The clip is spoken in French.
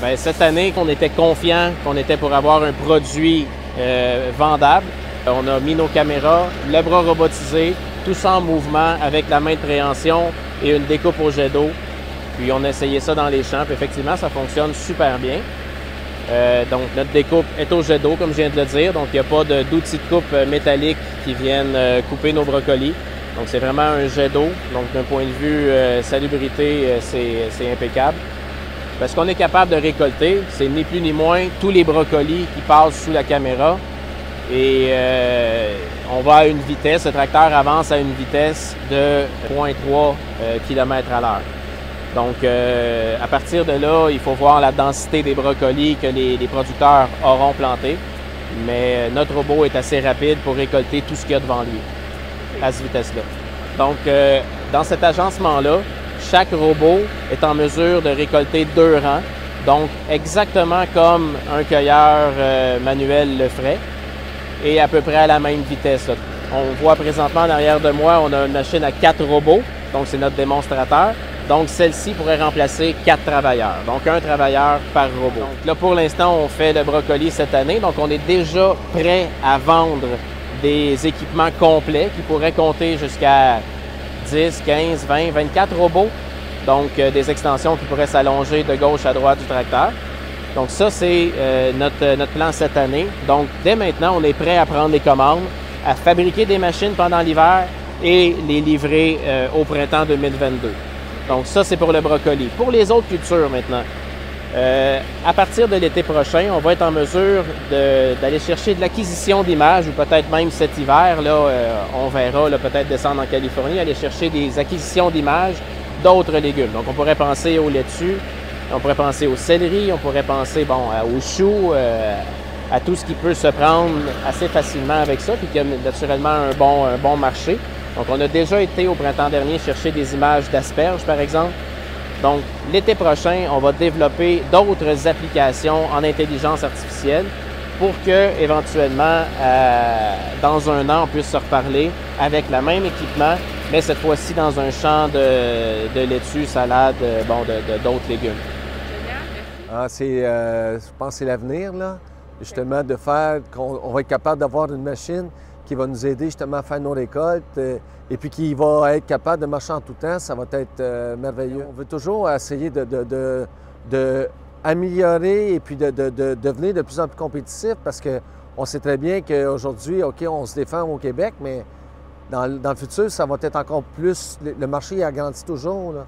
Bien, cette année, on était confiant qu'on était pour avoir un produit vendable. On a mis nos caméras, le bras robotisé, tout ça en mouvement avec la main de préhension et une découpe au jet d'eau. Puis on a essayé ça dans les champs, puis effectivement, ça fonctionne super bien. Donc notre découpe est au jet d'eau, comme je viens de le dire. Donc il n'y a pas d'outils de coupe métalliques qui viennent couper nos brocolis. Donc c'est vraiment un jet d'eau. Donc d'un point de vue salubrité, c'est impeccable. Parce qu'on est capable de récolter, c'est ni plus ni moins tous les brocolis qui passent sous la caméra. Et on va à une vitesse, le tracteur avance à une vitesse de 0,3 km à l'heure. Donc, à partir de là, il faut voir la densité des brocolis que les producteurs auront plantés. Mais notre robot est assez rapide pour récolter tout ce qu'il y a devant lui, à cette vitesse-là. Donc, dans cet agencement-là, chaque robot est en mesure de récolter 2 rangs. Donc, exactement comme un cueilleur manuel le ferait, et à peu près à la même vitesse. On voit présentement en arrière de moi, on a une machine à 4 robots, donc c'est notre démonstrateur. Donc celle-ci pourrait remplacer 4 travailleurs, donc 1 travailleur par robot. Donc là, pour l'instant, on fait le brocoli cette année, donc on est déjà prêt à vendre des équipements complets qui pourraient compter jusqu'à 10, 15, 20, 24 robots, donc des extensions qui pourraient s'allonger de gauche à droite du tracteur. Donc ça, c'est notre plan cette année. Donc dès maintenant, on est prêt à prendre les commandes, à fabriquer des machines pendant l'hiver et les livrer au printemps 2022. Donc ça, c'est pour le brocoli. Pour les autres cultures maintenant, à partir de l'été prochain, on va être en mesure d'aller chercher de l'acquisition d'images ou peut-être même cet hiver, là, on verra peut-être descendre en Californie, aller chercher des acquisitions d'images d'autres légumes. Donc on pourrait penser aux laitues, on pourrait penser au céleri, on pourrait penser aux choux, à tout ce qui peut se prendre assez facilement avec ça, puis qui a naturellement un bon marché. Donc, on a déjà été au printemps dernier chercher des images d'asperges, par exemple. Donc, l'été prochain, on va développer d'autres applications en intelligence artificielle pour que, éventuellement, dans un an, on puisse se reparler avec le même équipement, mais cette fois-ci dans un champ de laitue, salade, d'autres légumes. Ah, je pense que c'est l'avenir, là. Justement, de faire qu'on va être capable d'avoir une machine qui va nous aider justement à faire nos récoltes et puis qui va être capable de marcher en tout temps, ça va être merveilleux. On veut toujours essayer d'améliorer et puis de devenir de plus en plus compétitif parce qu'on sait très bien qu'aujourd'hui, OK, on se défend au Québec, mais dans le futur, ça va être encore plus, le marché agrandit toujours, là.